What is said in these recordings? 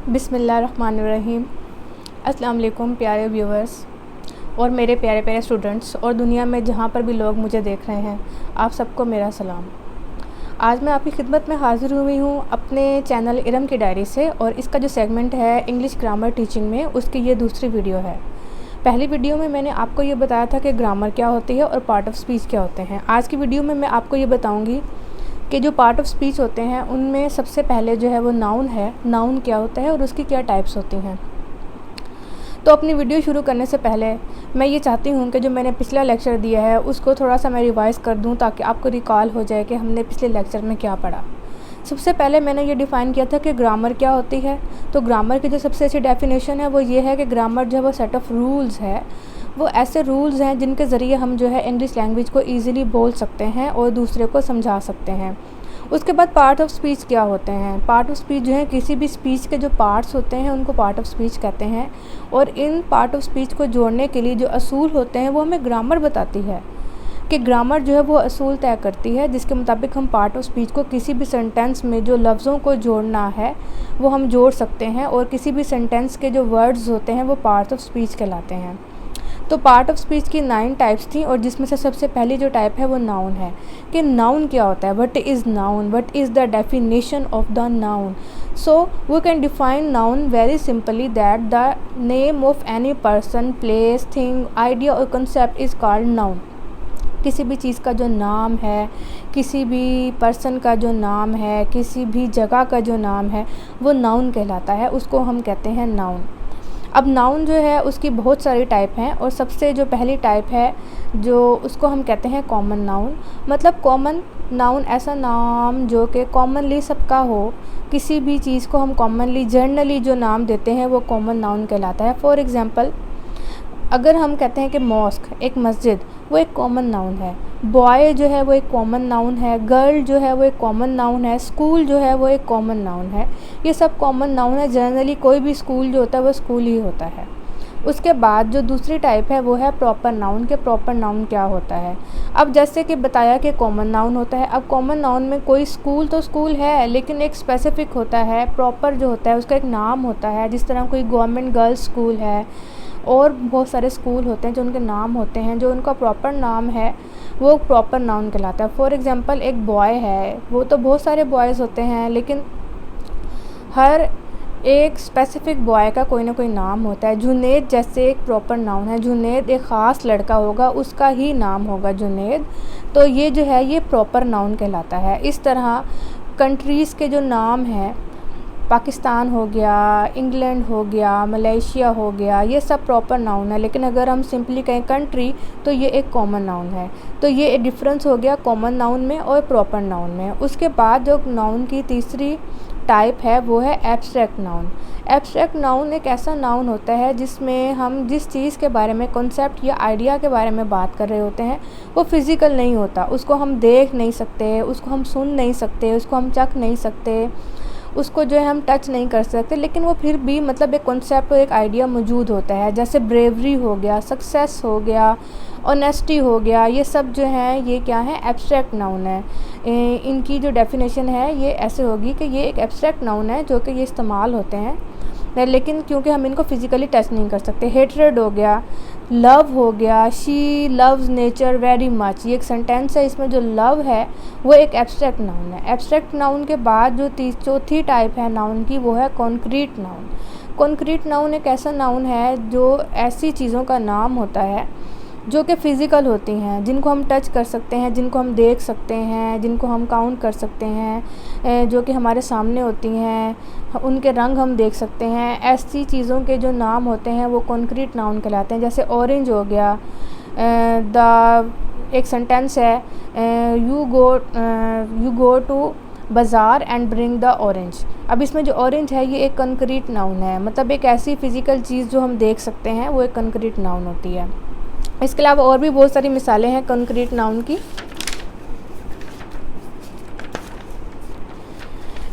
बिस्मिल्लाहिर्रहमानिर्रहीम। अस्सलाम वालेकुम प्यारे व्यूवर्स और मेरे प्यारे प्यारे स्टूडेंट्स और दुनिया में जहाँ पर भी लोग मुझे देख रहे हैं, आप सबको मेरा सलाम। आज मैं आपकी खिदमत में हाज़िर हुई हूँ अपने चैनल इरम की डायरी से, और इसका जो सेगमेंट है इंग्लिश ग्रामर टीचिंग में, उसकी ये दूसरी वीडियो है। पहली वीडियो में मैंने आपको ये बताया था कि ग्रामर क्या होती है और पार्ट ऑफ स्पीच क्या होते हैं। आज की वीडियो में मैं आपको ये बताऊँगी कि जो पार्ट ऑफ स्पीच होते हैं उनमें सबसे पहले जो है वो नाउन है। नाउन क्या होता है और उसकी क्या टाइप्स होती हैं। तो अपनी वीडियो शुरू करने से पहले मैं ये चाहती हूँ कि जो मैंने पिछला लेक्चर दिया है उसको थोड़ा सा मैं रिवाइज़ कर दूँ, ताकि आपको रिकॉल हो जाए कि हमने पिछले लेक्चर में क्या पढ़ा। सबसे पहले मैंने ये डिफ़ाइन किया था कि ग्रामर क्या होती है। तो ग्रामर की जो सबसे अच्छी डेफिनेशन है वो ये है कि ग्रामर जो है वो सेट ऑफ रूल्स है। वो ऐसे रूल्स हैं जिनके ज़रिए हम जो है इंग्लिश लैंग्वेज को ईज़िली बोल सकते हैं और दूसरे को समझा सकते हैं। उसके बाद पार्ट ऑफ स्पीच क्या होते हैं। पार्ट ऑफ स्पीच जो है किसी भी स्पीच के जो पार्ट्स होते हैं उनको पार्ट ऑफ स्पीच कहते हैं, और इन पार्ट ऑफ स्पीच को जोड़ने के लिए जो असूल होते हैं वो हमें ग्रामर बताती है कि ग्रामर जो है वो असूल तय करती है जिसके मुताबिक हम पार्ट ऑफ स्पीच को किसी भी सेंटेंस में जो लफ्ज़ों को जोड़ना है वो हम जोड़ सकते हैं, और किसी भी सेंटेंस के जो वर्ड्स होते हैं वो पार्ट ऑफ स्पीच कहलाते हैं। तो पार्ट ऑफ स्पीच की 9 टाइप्स थी, और जिसमें से सबसे पहली जो टाइप है वो नाउन है। कि नाउन क्या होता है, what is noun, what is the definition of the noun. So we can define noun very simply that the name of any person, place, thing, idea और कंसेप्ट इज़ कॉल्ड नाउन। किसी भी चीज़ का जो नाम है, किसी भी पर्सन का जो नाम है, किसी भी जगह का जो नाम है, वो नाउन कहलाता है, उसको हम कहते हैं नाउन। अब नाउन जो है उसकी बहुत सारी टाइप हैं, और सबसे जो पहली टाइप है जो उसको हम कहते हैं कॉमन नाउन। मतलब कॉमन नाउन ऐसा नाम जो कि कॉमनली सबका हो। किसी भी चीज़ को हम कॉमनली जनरली जो नाम देते हैं वो कॉमन नाउन कहलाता है। फॉर एग्ज़ाम्पल, अगर हम कहते हैं कि मॉस्क एक मस्जिद, वो एक कॉमन नाउन है। बॉय जो है वो एक कॉमन नाउन है। गर्ल जो है वो एक कॉमन नाउन है। स्कूल जो है वो एक कॉमन नाउन है। ये सब कॉमन नाउन है। जनरली कोई भी स्कूल जो होता है वो स्कूल ही होता है। उसके बाद जो दूसरी टाइप है वो है प्रॉपर नाउन। के प्रॉपर नाउन क्या होता है। अब जैसे कि बताया कि कॉमन नाउन होता है, अब कॉमन नाउन में कोई स्कूल तो स्कूल है लेकिन एक स्पेसिफिक होता है। प्रॉपर जो होता है उसका एक नाम होता है। जिस तरह कोई गवर्नमेंट गर्ल्स स्कूल है, और बहुत सारे स्कूल होते हैं जो उनके नाम होते हैं, जो उनका प्रॉपर नाम है वो प्रॉपर नाउन कहलाता है। फॉर एग्ज़ाम्पल, एक बॉय है, वो तो बहुत सारे बॉयज़ होते हैं लेकिन हर एक स्पेसिफिक बॉय का कोई ना कोई नाम होता है। जुनैद जैसे एक प्रॉपर नाउन है। जुनैद एक ख़ास लड़का होगा, उसका ही नाम होगा जुनैद। तो ये जो है ये प्रॉपर नाउन कहलाता है। इस तरह कंट्रीज़ के जो नाम हैं, पाकिस्तान हो गया, इंग्लैंड हो गया, मलेशिया हो गया, ये सब प्रॉपर नाउन है। लेकिन अगर हम सिंपली कहें कंट्री तो ये एक कॉमन नाउन है। तो ये एक डिफरेंस हो गया कॉमन नाउन में और प्रॉपर नाउन में। उसके बाद जो नाउन की तीसरी टाइप है वो है एब्स्ट्रैक्ट नाउन। एब्स्ट्रैक्ट नाउन एक ऐसा नाउन होता है जिसमें हम जिस चीज़ के बारे में, कॉन्सेप्ट या आइडिया के बारे में बात कर रहे होते हैं वो फिज़िकल नहीं होता। उसको हम देख नहीं सकते, उसको हम सुन नहीं सकते, उसको हम चख नहीं सकते, उसको जो है हम टच नहीं कर सकते, लेकिन वो फिर भी मतलब एक कॉन्सेप्ट और एक आइडिया मौजूद होता है। जैसे ब्रेवरी हो गया, सक्सेस हो गया, ऑनेस्टी हो गया, ये सब जो है ये क्या है, एब्स्ट्रैक्ट नाउन है। इनकी जो डेफिनेशन है ये ऐसे होगी कि ये एक एब्स्ट्रैक्ट नाउन है जो कि ये इस्तेमाल होते हैं लेकिन क्योंकि हम इनको फिज़िकली टच नहीं कर सकते। हेट्रेड हो गया, लव हो गया, she loves nature very much, ये एक सेंटेंस है, इसमें जो लव है वो एक एब्स्ट्रैक्ट नाउन है। एब्स्ट्रैक्ट नाउन के बाद जो चौथी टाइप है नाउन की वो है कॉन्क्रीट नाउन। कॉन्क्रीट नाउन एक ऐसा नाउन है जो ऐसी चीज़ों का नाम होता है जो कि फ़िज़िकल होती हैं, जिनको हम टच कर सकते हैं, जिनको हम देख सकते हैं, जिनको हम काउंट कर सकते हैं, जो कि हमारे सामने होती हैं, उनके रंग हम देख सकते हैं। ऐसी चीज़ों के जो नाम होते हैं वो कॉन्क्रीट नाउन कहलाते हैं। जैसे ऑरेंज हो गया, एक सेंटेंस है, यू गो टू बाज़ार एंड ब्रिंग द ऑरेंज। अब इसमें जो ऑरेंज है ये एक कॉन्क्रीट नाउन है, मतलब एक ऐसी फ़िज़िकल चीज़ जो हम देख सकते हैं वो एक कॉन्क्रीट नाउन होती है। इसके अलावा और भी बहुत सारी मिसालें हैं कॉन्क्रीट नाउन की,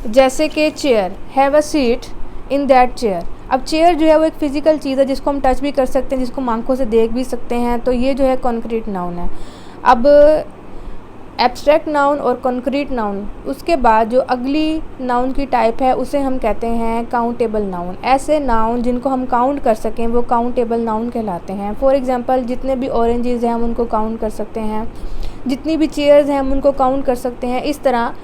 जैसे कि chair, have a seat in that chair. अब चेयर जो है वो एक फ़िज़िकल चीज़ है जिसको हम टच भी कर सकते हैं, जिसको हम आंखों से देख भी सकते हैं, तो ये जो है कॉन्क्रीट नाउन है। अब एब्स्ट्रैक्ट नाउन और कॉन्क्रीट नाउन। उसके बाद जो अगली नाउन की टाइप है उसे हम कहते हैं काउंटेबल नाउन। ऐसे नाउन जिनको हम काउंट कर सकें वो काउंटेबल नाउन कहलाते हैं। फॉर एग्जांपल जितने भी ऑरेंजेस हैं हम उनको काउंट कर सकते हैं, जितनी भी चेयर्स हैं हम उनको काउंट कर सकते हैं। इस तरह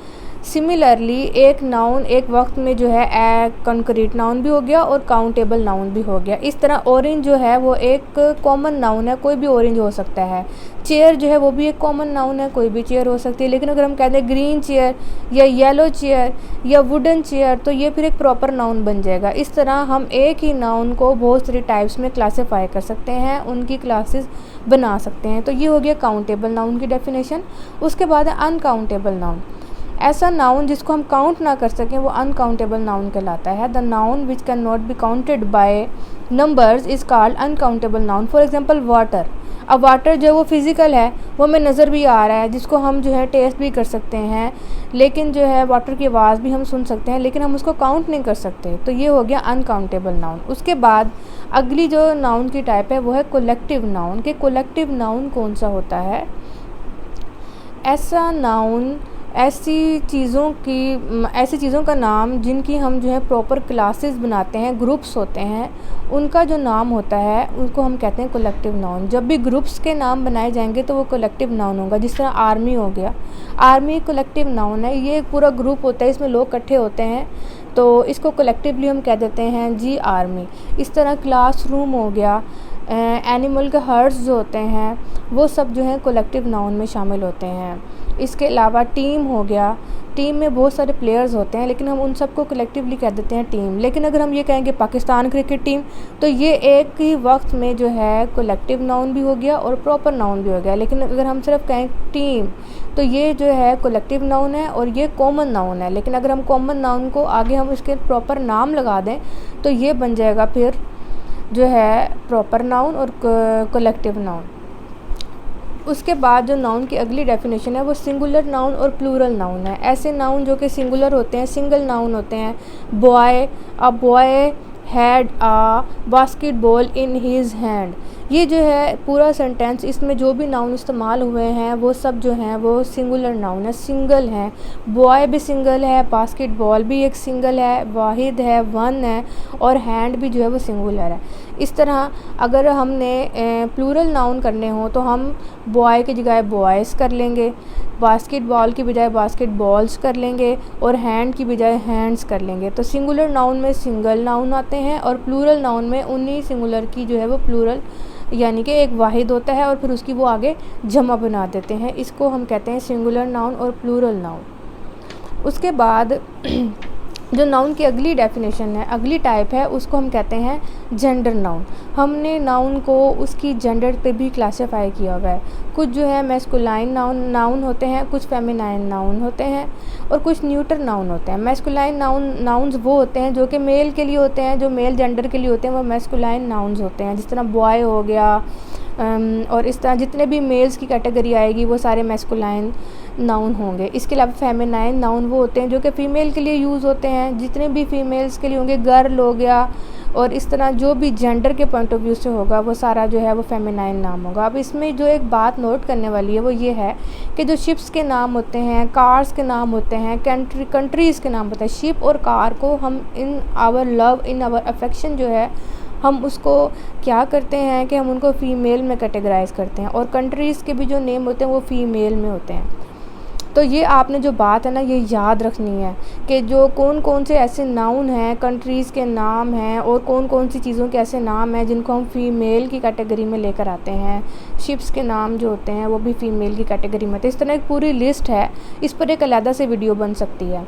सिमिलरली एक नाउन एक वक्त में जो है कंक्रीट नाउन भी हो गया और काउंटेबल नाउन भी हो गया। इस तरह ऑरेंज जो है वो एक कॉमन नाउन है, कोई भी ऑरेंज हो सकता है। चेयर जो है वो भी एक कॉमन नाउन है, कोई भी चेयर हो सकती है। लेकिन अगर हम कहते हैं ग्रीन चेयर या येलो चेयर या वुडन चेयर तो ये फिर एक प्रॉपर नाउन बन जाएगा। इस तरह हम एक ही नाउन को बहुत सारी टाइप्स में क्लासीफाई कर सकते हैं, उनकी क्लासेस बना सकते हैं। तो ये हो गया काउंटेबल नाउन की डेफिनेशन। उसके बाद है अनकाउंटेबल नाउन। ऐसा नाउन जिसको हम काउंट ना कर सकें वो अनकाउंटेबल नाउन कहलाता है। The noun which can not be counted by numbers is called uncountable noun. For example water. अब वाटर जो है वो फिज़िकल है, वो हमें नज़र भी आ रहा है, जिसको हम जो है टेस्ट भी कर सकते हैं, लेकिन जो है वाटर की आवाज़ भी हम सुन सकते हैं, लेकिन हम उसको काउंट नहीं कर सकते। तो ये हो गया अनकाउंटेबल नाउन। उसके बाद अगली जो नाउन की टाइप है वो है कोलेक्टिव नाउन। कि कोलेक्टिव नाउन कौन सा होता है? ऐसा नाउन ऐसी चीज़ों का नाम जिनकी हम जो है प्रॉपर क्लासेस बनाते हैं, ग्रुप्स होते हैं, उनका जो नाम होता है उनको हम कहते हैं कोलेक्टिव नाउन। जब भी ग्रुप्स के नाम बनाए जाएंगे तो वो कोलेक्टिव नाउन होगा। जिस तरह आर्मी हो गया, आर्मी कोलेक्टिव नाउन है। ये एक पूरा ग्रुप होता है, इसमें लोग इकट्ठे होते हैं तो इसको कोलेक्टिवली हम कह देते हैं जी आर्मी। इस तरह क्लासरूम हो गया, एनिमल के हर्ट्स जो होते हैं वो सब जो है कोलेक्टिव नाउन में शामिल होते हैं। इसके अलावा टीम हो गया, टीम में बहुत सारे प्लेयर्स होते हैं लेकिन हम उन सबको कलेक्टिवली कह देते हैं टीम। लेकिन अगर हम ये कहेंगे पाकिस्तान क्रिकेट टीम तो ये एक ही वक्त में जो है कलेक्टिव नाउन भी हो गया और प्रॉपर नाउन भी हो गया। लेकिन अगर हम सिर्फ कहें टीम तो ये जो है कलेक्टिव नाउन है और ये कॉमन नाउन है। लेकिन अगर हम कॉमन नाउन को आगे हम इसके प्रॉपर नाम लगा दें तो ये बन जाएगा फिर जो है प्रॉपर नाउन और कलेक्टिव नाउन। उसके बाद जो नाउन की अगली डेफिनेशन है वो सिंगुलर नाउन और प्लूरल नाउन है। ऐसे नाउन जो कि सिंगुलर होते हैं, सिंगल नाउन होते हैं। Boy, a boy had a basketball in his hand. ये जो है पूरा सेंटेंस, इसमें जो भी नाउन इस्तेमाल हुए हैं वो सब जो हैं वो सिंगुलर नाउन है, सिंगल हैं। बॉय भी सिंगल है, बास्केटबॉल भी एक सिंगल है, वाहिद है, वन है, और हैंड भी जो है वो सिंगुलर है। इस तरह अगर हमने प्लूरल नाउन करने हो तो हम बॉय की जगह बॉयज़ कर लेंगे, बास्केटबॉल की बजाय बास्केटबॉल्स कर लेंगे और हैंड की बजाय हैंड्स कर लेंगे। तो सिंगुलर नाउन में सिंगल नाउन आते हैं और प्लूरल नाउन में उन्हीं सिंगुलर की जो है वो प्लूरल यानी कि एक वाहिद होता है और फिर उसकी वो आगे जमा बना देते हैं। इसको हम कहते हैं सिंगुलर नाउन और प्लूरल नाउन। उसके बाद जो नाउन की अगली डेफिनेशन है, अगली टाइप है, उसको हम कहते हैं जेंडर नाउन। हमने नाउन को उसकी जेंडर पे भी क्लासीफाई किया हुआ है। कुछ जो है मैस्कुलाइन नाउन होते हैं, कुछ फेमिनाइन नाउन होते हैं और कुछ न्यूटर नाउन होते हैं। मैस्कुलाइन नाउन्स वो होते हैं जो कि मेल के लिए होते हैं, जो मेल जेंडर के लिए होते हैं वो मैस्कुलाइन नाउन्स होते हैं। जिस तरह बॉय हो गया और इस तरह जितने भी मेल्स की कैटेगरी आएगी वो सारे मैस्कुलाइन नाउन होंगे। इसके अलावा फेमिनाइन नाउन वो होते हैं जो कि फ़ीमेल के लिए यूज़ होते हैं, जितने भी फीमेल्स के लिए होंगे, गर्ल हो गया, और इस तरह जो भी जेंडर के पॉइंट ऑफ व्यू से होगा वो सारा जो है वो फेमिनाइन नाम होगा। अब इसमें जो एक बात नोट करने वाली है वो ये है कि जो शिप्स के नाम होते हैं, कार्स के नाम होते हैं, कंट्रीज़ के नाम होते हैं, शिप और कार को हम in our love, in our affection जो है हम उसको क्या करते हैं कि हम उनको फ़ीमेल में कैटेगराइज़ करते हैं और कंट्रीज़ के भी जो नेम होते हैं वो फ़ीमेल में होते हैं। तो ये आपने जो बात है ना ये याद रखनी है कि जो कौन कौन से ऐसे नाउन हैं, कंट्रीज़ के नाम हैं और कौन कौन सी चीज़ों के ऐसे नाम हैं जिनको हम फ़ीमेल की कैटेगरी में लेकर आते हैं। शिप्स के नाम जो होते हैं वो भी फ़ीमेल की कैटेगरी में। तो इस तरह एक पूरी लिस्ट है, इस पर एक अलग से वीडियो बन सकती है।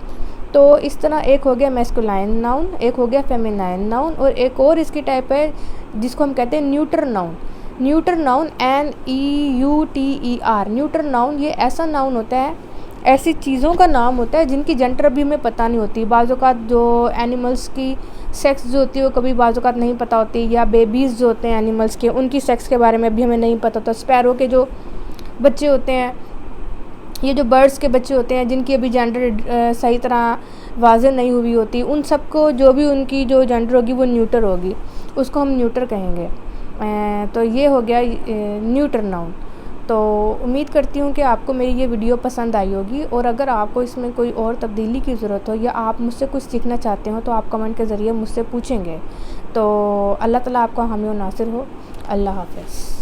तो इस तरह एक हो गया मैस्कुलाइन नाउन, एक हो गया फेमिनाइन नाउन और एक और इसकी टाइप है जिसको हम कहते हैं neuter noun. Neuter noun NEUTER। Neuter noun ये ऐसा नाउन होता है, ऐसी चीज़ों का नाम होता है जिनकी जेंडर अभी हमें पता नहीं होती। बाज़-औक़ात जो एनिमल्स की सेक्स जो होती है वो कभी बाज़-औक़ात नहीं पता होती, या बेबीज़ जो होते हैं एनिमल्स के उनकी सेक्स के बारे में अभी हमें नहीं पता होता। स्पैरो के जो बच्चे होते हैं, ये जो बर्ड्स के बच्चे होते हैं जिनकी अभी जेंडर सही तरह वाज़ेह नहीं हुई होती, उन सबको जो भी उनकी जो जेंडर होगी वो न्यूटर होगी, उसको हम न्यूटर कहेंगे। तो ये हो गया न्यूटर नाउन। तो उम्मीद करती हूँ कि आपको मेरी ये वीडियो पसंद आई होगी, और अगर आपको इसमें कोई और तब्दीली की ज़रूरत हो या आप मुझसे कुछ सीखना चाहते हो तो आप कमेंट के ज़रिए मुझसे पूछेंगे। तो अल्लाह ताला आपका हामी और नासिर हो। अल्लाह हाफ़िज़।